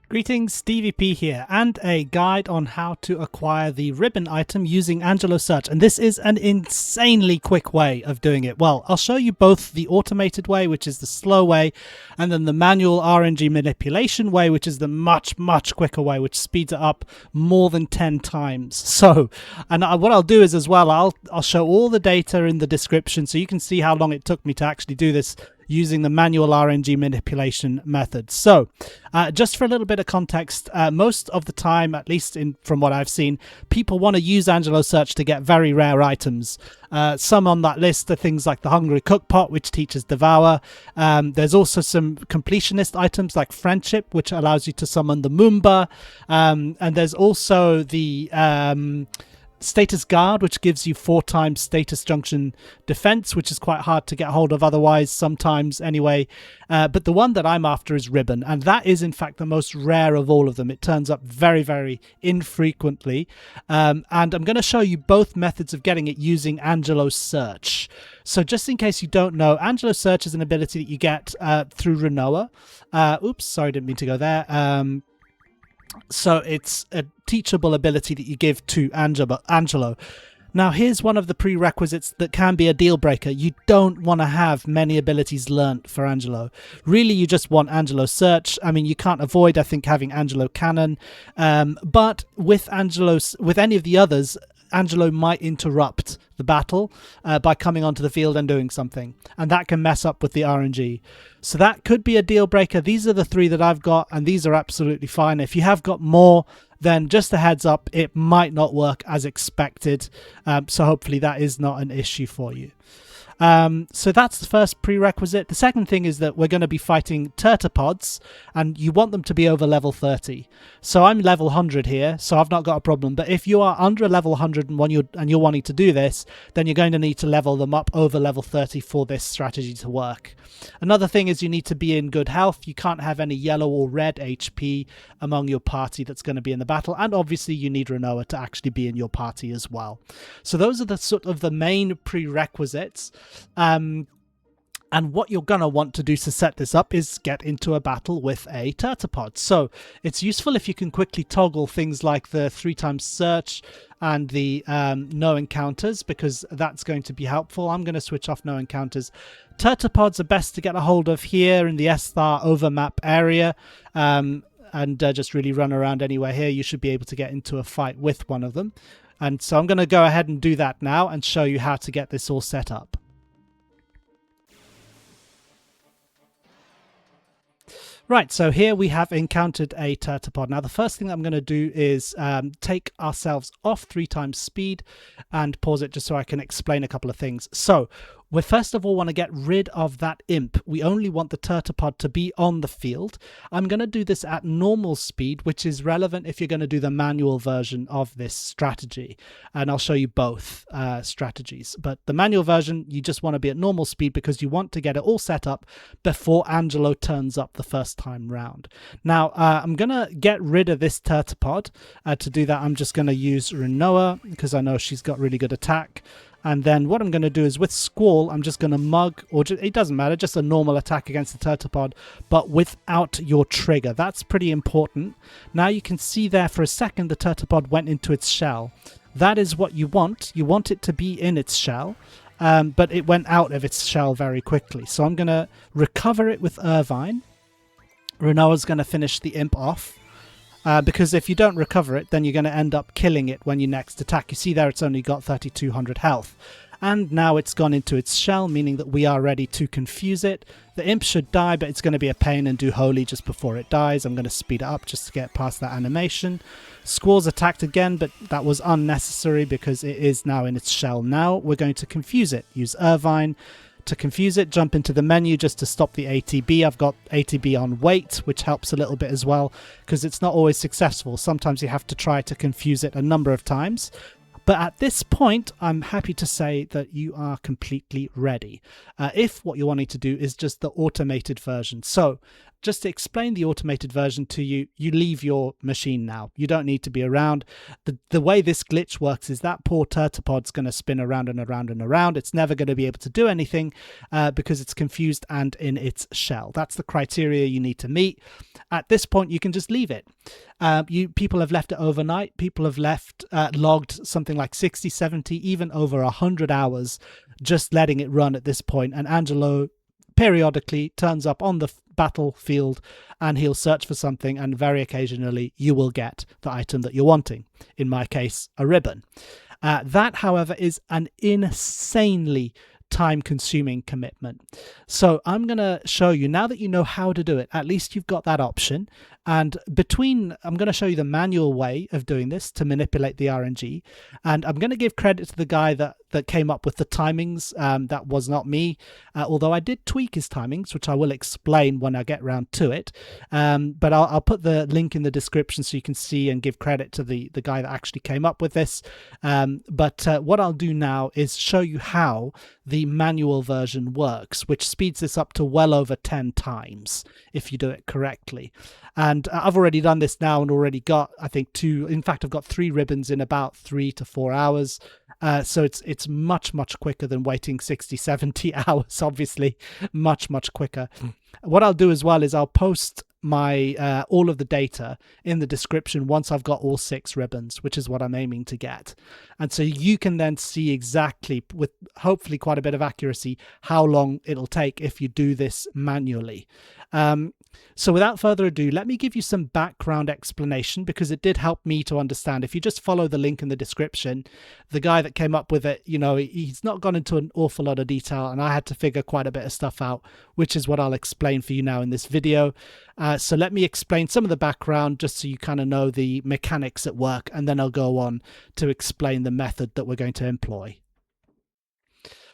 Greetings, Stevie P here, and a guide on how to acquire the ribbon item using Angelo search. And this is an insanely quick way of doing it. Well, I'll show you both the automated way, which is the slow way, and then the manual RNG manipulation way, which is the much quicker way, which speeds it up more than 10 times. So, and what I'll do is as well, I'll show all the data in the description so you can see how long it took me to actually do this using the manual RNG manipulation method. So just for a little bit of context, most of the time, at least from what I've seen, people want to use Angelo search to get very rare items. Some on that list are things like the Hungry Cook Pot, which teaches Devour. There's also some completionist items like Friendship, which allows you to summon the Moomba. And there's also the Status Guard, which gives you 4 times status junction defense, which is quite hard to get hold of otherwise sometimes anyway. But the one that I'm after is Ribbon, and that is in fact the most rare of all of them. It turns up very infrequently, and I'm going to show you both methods of getting it using Angelo search. So just in case you don't know, Angelo search is an ability that you get through Renoa. Oops, sorry, didn't mean to go there. So it's a teachable ability that you give to Angelo. Now here's one of the prerequisites that can be a deal breaker. You don't want to have many abilities learnt for Angelo. Really, you just want Angelo search. I mean, you can't avoid, I think, having Angelo cannon, but with any of the others, Angelo might interrupt the battle by coming onto the field and doing something, and that can mess up with the RNG. So that could be a deal breaker. These are the 3 that I've got, and these are absolutely fine. If you have got more, then just a heads up, it might not work as expected. So hopefully that is not an issue for you. So that's the first prerequisite. The second thing is that we're going to be fighting Turtopods, and you want them to be over level 30. So I'm level 100 here, so I've not got a problem. But if you are under a level 100 and you're wanting to do this, then you're going to need to level them up over level 30 for this strategy to work. Another thing is you need to be in good health. You can't have any yellow or red HP among your party that's going to be in the battle. And obviously you need Renoa to actually be in your party as well. So those are the sort of the main prerequisites. And what you're going to want to do to set this up is get into a battle with a Turtopod. So it's useful if you can quickly toggle things like the 3 times search and the no encounters, because that's going to be helpful. I'm going to switch off no encounters. Turtopods are best to get a hold of here in the Esthar overmap area, and just really run around anywhere here. You should be able to get into a fight with one of them. And so I'm going to go ahead and do that now and show you how to get this all set up. Right, so here we have encountered a Turtopod. Now the first thing I'm going to do is take ourselves off 3 times speed and pause it just so I can explain a couple of things. So we first of all want to get rid of that imp. We only want the Turtopod to be on the field. I'm going to do this at normal speed, which is relevant if you're going to do the manual version of this strategy. And I'll show you both strategies. But the manual version, you just want to be at normal speed because you want to get it all set up before Angelo turns up the first time round. Now, I'm going to get rid of this Turtopod. To do that, I'm just going to use Renoa because I know she's got really good attack. And then what I'm going to do is with Squall, I'm just going to mug, or it doesn't matter, just a normal attack against the Turtopod, but without your trigger. That's pretty important. Now you can see there for a second the Turtopod went into its shell. That is what you want. You want it to be in its shell, but it went out of its shell very quickly. So I'm going to recover it with Irvine. Renoa's going to finish the imp off. Because if you don't recover it, then you're going to end up killing it when you next attack. You see there it's only got 3200 health. And now it's gone into its shell, meaning that we are ready to confuse it. The imp should die, but it's going to be a pain and do holy just before it dies. I'm going to speed it up just to get past that animation. Squall's attacked again, but that was unnecessary because it is now in its shell. Now we're going to confuse it. Use Irvine. To confuse it, jump into the menu just to stop the ATB. I've got ATB on wait, which helps a little bit as well because it's not always successful. Sometimes you have to try to confuse it a number of times. But at this point, I'm happy to say that you are completely ready. If what you're wanting to do is just the automated version. So just to explain the automated version to you, you leave your machine now. You don't need to be around. The way this glitch works is that poor turtipod's going to spin around and around and around. It's never going to be able to do anything because it's confused and in its shell. That's the criteria you need to meet. At this point, you can just leave it. People have left it overnight. People have logged something like 60, 70, even over 100 hours just letting it run at this point. And Angelo periodically turns up on the battlefield and he'll search for something, and very occasionally you will get the item that you're wanting. In my case, a ribbon. That, however, is an insanely time-consuming commitment. So I'm going to show you, now that you know how to do it, at least you've got that option. And I'm going to show you the manual way of doing this to manipulate the RNG. And I'm going to give credit to the guy that came up with the timings. That was not me, although I did tweak his timings, which I will explain when I get around to it. But I'll put the link in the description so you can see and give credit to the guy that actually came up with this. But what I'll do now is show you how the manual version works, which speeds this up to well over 10 times if you do it correctly. And I've already done this now and already got, I think, I've got 3 ribbons in about 3 to 4 hours. So it's much, much quicker than waiting 60, 70 hours, obviously, much quicker. What I'll do as well is I'll post my all of the data in the description once I've got all 6 ribbons, which is what I'm aiming to get. And so you can then see exactly, with hopefully quite a bit of accuracy, how long it'll take if you do this manually. So without further ado, let me give you some background explanation, because it did help me to understand. If you just follow the link in the description, the guy that came up with it, he's not gone into an awful lot of detail, and I had to figure quite a bit of stuff out, which is what I'll explain for you now in this video. So let me explain some of the background just so you kind of know the mechanics at work, and then I'll go on to explain the method that we're going to employ.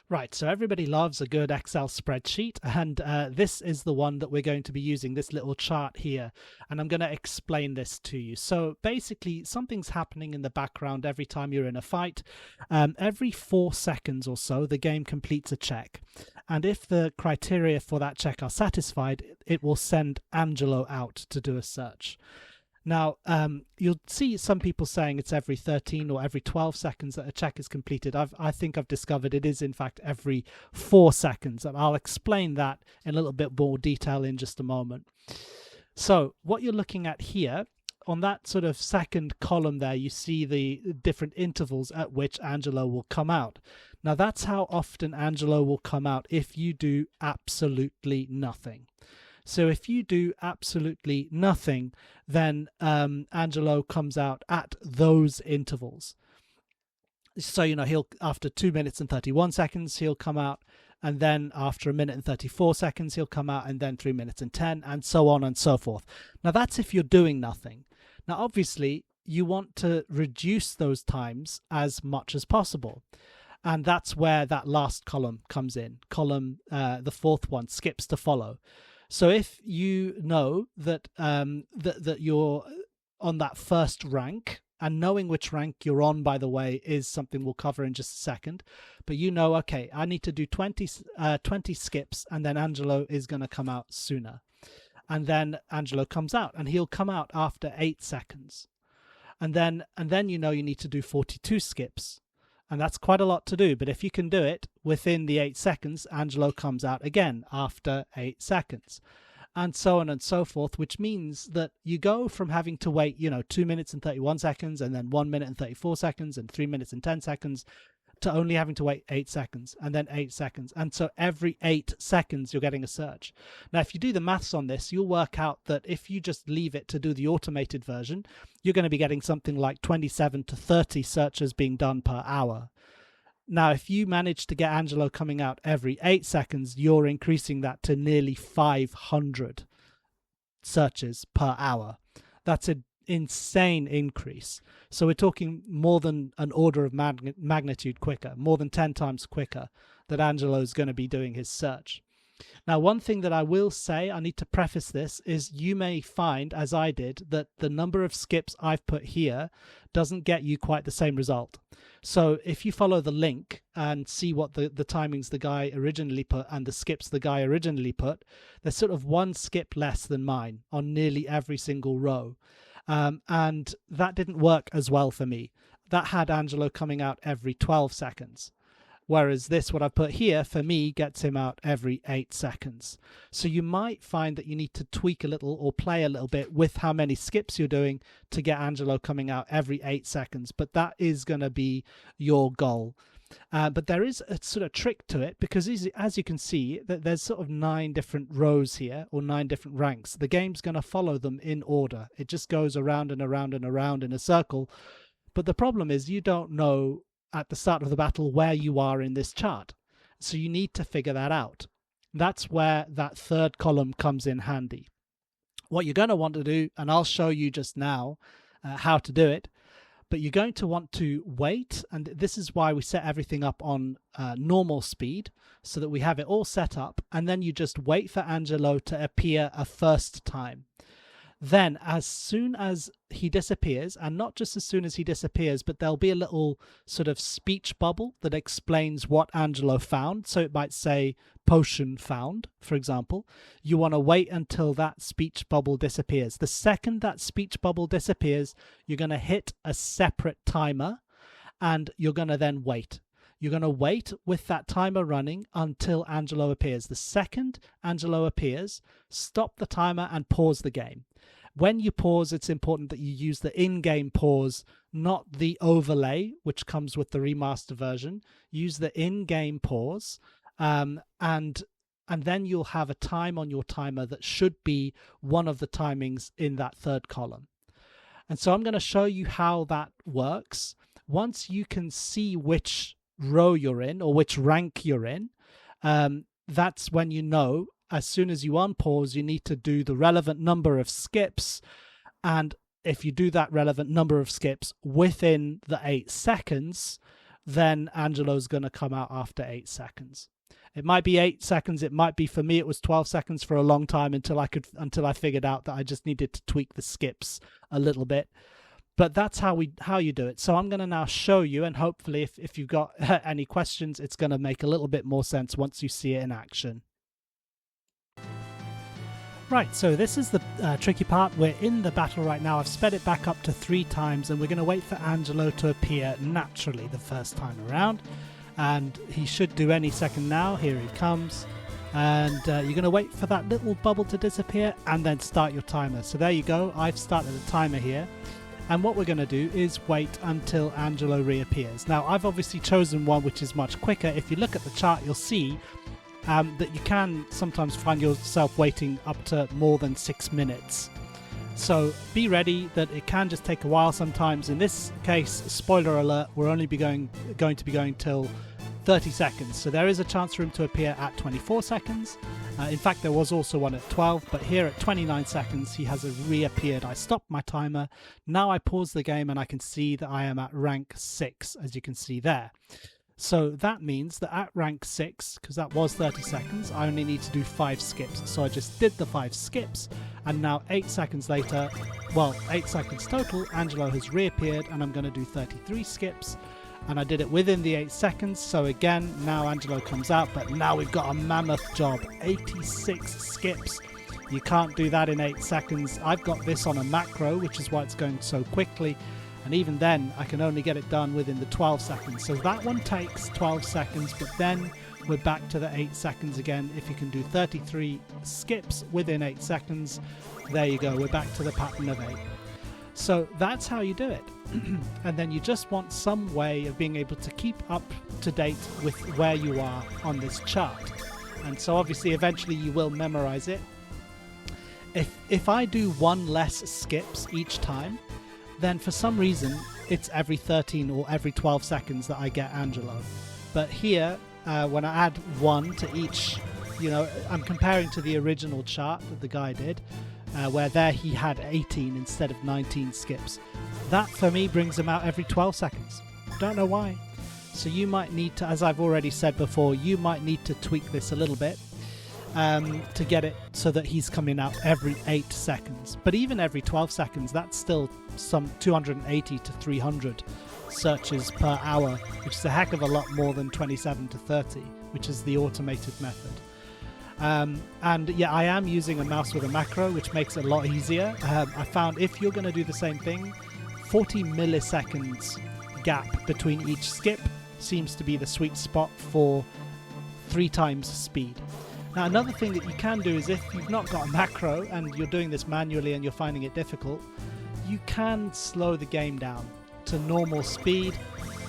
Right, so everybody loves a good Excel spreadsheet, and this is the one that we're going to be using, this little chart here, and I'm going to explain this to you. So basically, something's happening in the background every time you're in a fight. Every 4 seconds or so, the game completes a check, and if the criteria for that check are satisfied, it will send Angelo out to do a search. Now, you'll see some people saying it's every 13 or every 12 seconds that a check is completed. I think I've discovered it is, in fact, every 4 seconds. And I'll explain that in a little bit more detail in just a moment. So what you're looking at here, on that sort of second column there, you see the different intervals at which Angelo will come out. Now, that's how often Angelo will come out if you do absolutely nothing. So if you do absolutely nothing, then Angelo comes out at those intervals. So, he'll, after 2 minutes and 31 seconds, he'll come out, and then after 1 minute and 34 seconds, he'll come out, and then 3 minutes and 10, and so on and so forth. Now, that's if you're doing nothing. Now, obviously, you want to reduce those times as much as possible. And that's where that last column comes in. The 4th one, skips to follow. So if you know that that you're on that first rank, and knowing which rank you're on, by the way, is something we'll cover in just a second, but okay, I need to do 20 skips, and then Angelo is going to come out sooner. And then Angelo comes out, and he'll come out after 8 seconds. And then you need to do 42 skips. And that's quite a lot to do, but if you can do it within the 8 seconds, Angelo comes out again after 8 seconds, and so on and so forth, which means that you go from having to wait, 2 minutes and 31 seconds, and then 1 minute and 34 seconds, and 3 minutes and 10 seconds, to only having to wait 8 seconds, and then 8 seconds. And so every 8 seconds, you're getting a search. Now, if you do the maths on this, you'll work out that if you just leave it to do the automated version, you're going to be getting something like 27 to 30 searches being done per hour. Now, if you manage to get Angelo coming out every 8 seconds, you're increasing that to nearly 500 searches per hour. That's an insane increase. So we're talking more than an order of magnitude quicker, more than 10 times quicker that Angelo is going to be doing his search. Now, one thing that I will say, I need to preface this, is you may find, as I did, that the number of skips I've put here doesn't get you quite the same result. So if you follow the link and see what the timings the guy originally put and the skips the guy originally put, there's sort of one skip less than mine on nearly every single row. And that didn't work as well for me. That had Angelo coming out every 12 seconds. Whereas this, what I've put here, for me, gets him out every 8 seconds. So you might find that you need to tweak a little or play a little bit with how many skips you're doing to get Angelo coming out every 8 seconds. But that is going to be your goal. But there is a sort of trick to it, because as you can see, there's sort of 9 different rows here, or 9 different ranks. The game's going to follow them in order. It just goes around and around and around in a circle. But the problem is you don't know at the start of the battle where you are in this chart. So you need to figure that out. That's where that third column comes in handy. What you're going to want to do, and I'll show you just now how to do it, but you're going to want to wait, and this is why we set everything up on normal speed, so that we have it all set up, and then you just wait for Angelo to appear a first time. Then as soon as he disappears, and not just as soon as he disappears, but there'll be a little sort of speech bubble that explains what Angelo found. So it might say potion found, for example. You want to wait until that speech bubble disappears. The second that speech bubble disappears, you're going to hit a separate timer, and you're going to then wait. You're going to wait with that timer running until Angelo appears. The second Angelo appears, stop the timer and pause the game. When you pause, it's important that you use the in-game pause, not the overlay, which comes with the remaster version. Use the in-game pause, and then you'll have a time on your timer that should be one of the timings in that third column. And so I'm going to show you how that works. Once you can see which row you're in or which rank you're in, that's when you know, as soon as you unpause, you need to do the relevant number of skips. And if you do that relevant number of skips within the 8 seconds, then Angelo's going to come out after 8 seconds. It might be 8 seconds. It might be, for me, it was 12 seconds for a long time until I figured out that I just needed to tweak the skips a little bit. But that's how you do it. So I'm going to now show you, and hopefully if you've got any questions, it's going to make a little bit more sense once you see it in action. Right, so this is the tricky part. We're in the battle right now. I've sped it back up to 3 times, and we're going to wait for Angelo to appear naturally the first time around. And he should do any second now. Here he comes. And you're going to wait for that little bubble to disappear and then start your timer. So there you go. I've started the timer here. And what we're going to do is wait until Angelo reappears. Now, I've obviously chosen one which is much quicker. If you look at the chart, you'll see that you can sometimes find yourself waiting up to more than 6 minutes. So be ready that it can just take a while sometimes. In this case, spoiler alert, we're only going to be going till 30 seconds. So there is a chance for him to appear at 24 seconds. In fact, there was also one at 12, but here at 29 seconds, he has reappeared. I stopped my timer. Now I pause the game and I can see that I am at rank 6, as you can see there. So that means that at rank 6, because that was 30 seconds, I only need to do 5 skips. So I just did the 5 skips, and now 8 seconds later, well, 8 seconds total, Angelo has reappeared, and I'm going to do 33 skips. And I did it within the 8 seconds, so again, now Angelo comes out, but now we've got a mammoth job, 86 skips. You can't do that in 8 seconds. I've got this on a macro, which is why it's going so quickly, and even then, I can only get it done within the 12 seconds. So that one takes 12 seconds, but then we're back to the 8 seconds again. If you can do 33 skips within 8 seconds, there you go, we're back to the pattern of 8. So that's how you do it. And then you just want some way of being able to keep up to date with where you are on this chart. And so obviously eventually you will memorize it. If I do 1 less skips each time, then for some reason it's every 13 or every 12 seconds that I get Angelo. But here, when I add 1 to each, you know, I'm comparing to the original chart that the guy did, where there he had 18 instead of 19 skips. That for me brings him out every 12 seconds. Don't know why. So you might need to, as I've already said before, you might need to tweak this a little bit. to get it so that he's coming out every 8 seconds. But even every 12 seconds, that's still some 280 to 300 searches per hour, which is a heck of a lot more than 27 to 30, which is the automated method. And yeah, I am using a mouse with a macro, which makes it a lot easier. I found if you're going to do the same thing, 40 milliseconds gap between each skip seems to be the sweet spot for 3 times speed. Now, another thing that you can do is if you've not got a macro and you're doing this manually and you're finding it difficult, you can slow the game down to normal speed,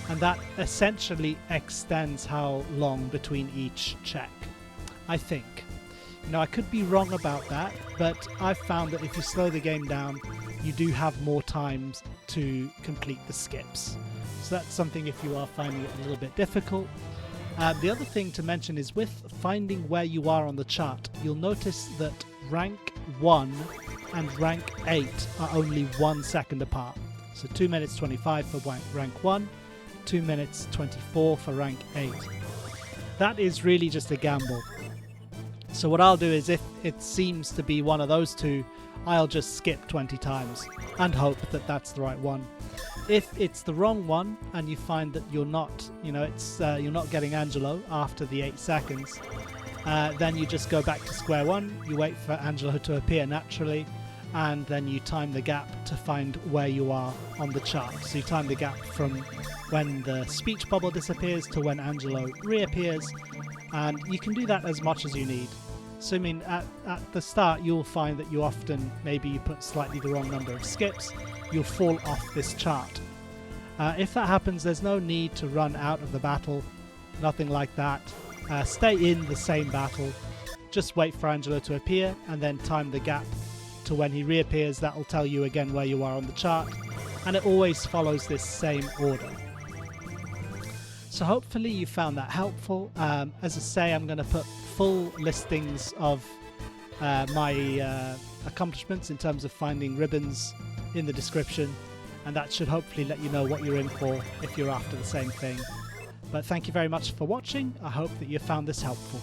and that essentially extends how long between each check, I think. Now, I could be wrong about that, but I've found that if you slow the game down, you do have more times to complete the skips. So that's something if you are finding it a little bit difficult. The other thing to mention is with finding where you are on the chart, you'll notice that rank 1 and rank 8 are only 1 second apart. So 2 minutes 25 for rank 1, 2 minutes 24 for rank 8. That is really just a gamble. So what I'll do is if it seems to be one of those two, I'll just skip 20 times and hope that that's the right one. If it's the wrong one and you find that you're not, you're not getting Angelo after the 8 seconds, then you just go back to square one, you wait for Angelo to appear naturally, and then you time the gap to find where you are on the chart. So you time the gap from when the speech bubble disappears to when Angelo reappears, and you can do that as much as you need. So I mean, at the start you'll find that you often, maybe you put slightly the wrong number of skips, you'll fall off this chart. If that happens, there's no need to run out of the battle, nothing like that. Stay in the same battle, just wait for Angelo to appear and then time the gap to when he reappears. That will tell you again where you are on the chart, and it always follows this same order. So hopefully you found that helpful. As I say, I'm going to put full listings of my accomplishments in terms of finding ribbons in the description, and that should hopefully let you know what you're in for if you're after the same thing. But thank you very much for watching. I hope that you found this helpful.